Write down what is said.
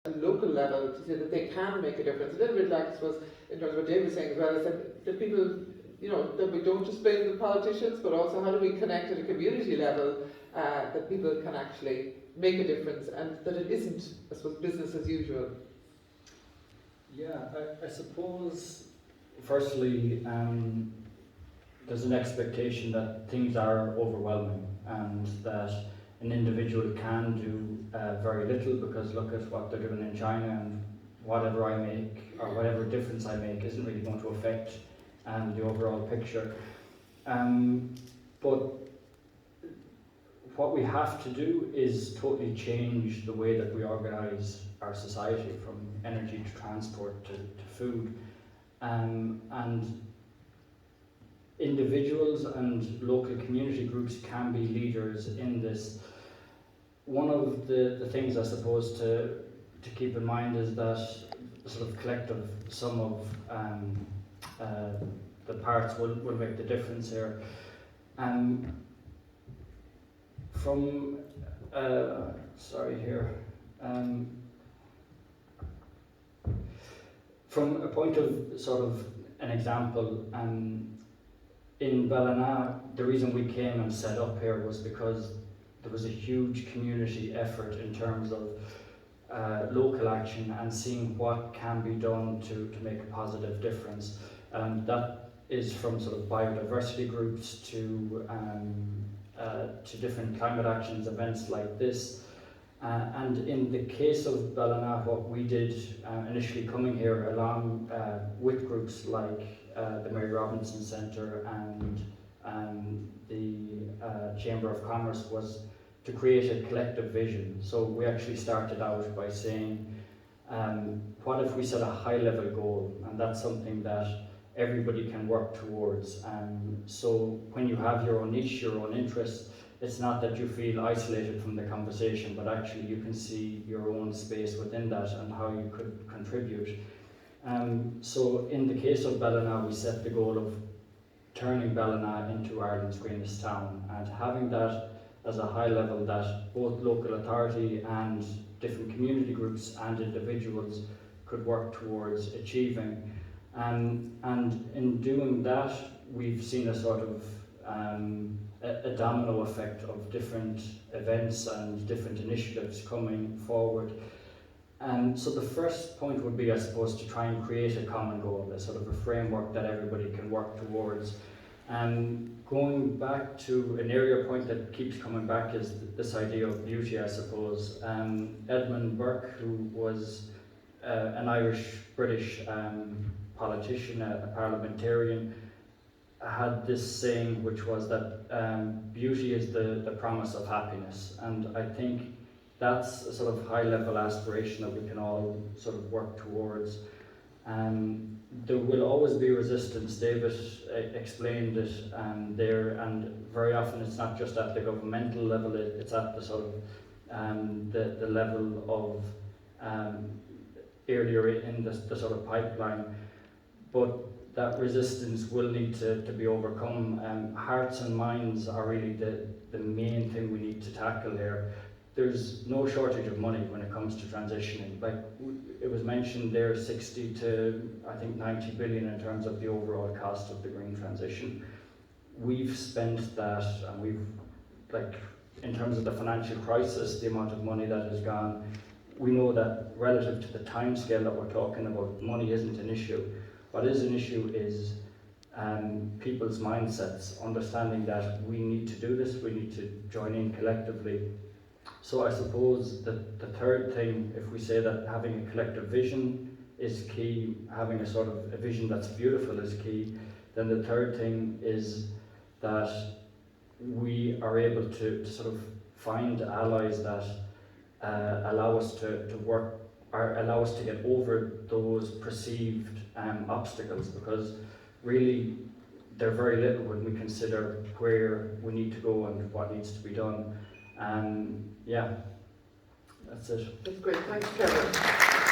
a local level to say that they can make a difference. A little bit like, I suppose, in terms of what Dave was saying as well, is that people, that we don't just blame the politicians, but also how do we connect at a community level that people can actually make a difference, and that it isn't, I suppose, business as usual. Yeah, I suppose, firstly, there's an expectation that things are overwhelming and that an individual can do very little, because look at what they're doing in China, and whatever I make or whatever difference I make isn't really going to affect the overall picture. But what we have to do is totally change the way that we organise our society, from energy to transport to food. And individuals and local community groups can be leaders in this. One of the things, I suppose, to keep in mind is that the sort of collective sum of the parts will make the difference here. From from a point of sort of an example, in Ballina, the reason we came and set up here was because there was a huge community effort in terms of local action and seeing what can be done to make a positive difference. And that is from sort of biodiversity groups to different climate actions events like this. And in the case of Ballina, what we did initially coming here, along with groups like the Mayo Centre and the Chamber of Commerce, was to create a collective vision. So we actually started out by saying, what if we set a high level goal, and that's something that everybody can work towards. So when you have your own niche, your own interests, it's not that you feel isolated from the conversation, but actually you can see your own space within that and how you could contribute. So in the case of Ballina, we set the goal of turning Ballina into Ireland's greenest town, and having that as a high level that both local authority and different community groups and individuals could work towards achieving. And in doing that, we've seen a sort of a domino effect of different events and different initiatives coming forward. And so the first point would be, I suppose, to try and create a common goal, a sort of a framework that everybody can work towards. Going back to an area point that keeps coming back is this idea of beauty, I suppose. Edmund Burke, who was an Irish-British politician, a parliamentarian, had this saying, which was that beauty is the promise of happiness. And I think that's a sort of high-level aspiration that we can all sort of work towards. There will always be resistance. David explained it there, and very often it's not just at the governmental level, it's at the sort of the level of earlier in the sort of pipeline. But that resistance will need to be overcome. Hearts and minds are really the main thing we need to tackle here. There's no shortage of money when it comes to transitioning. Like it was mentioned there, 60 to I think 90 billion in terms of the overall cost of the green transition. We've spent that, and we've, like, in terms of the financial crisis, the amount of money that has gone, we know that relative to the timescale that we're talking about, money isn't an issue. What is an issue is people's mindsets, understanding that we need to do this, we need to join in collectively. So I suppose that the third thing, if we say that having a collective vision is key, having a sort of a vision that's beautiful is key, then the third thing is that we are able to sort of find allies that allow us to work, or allow us to get over those perceived obstacles, because really they're very little when we consider where we need to go and what needs to be done. Yeah, that's it. That's great. Thanks, Kevin.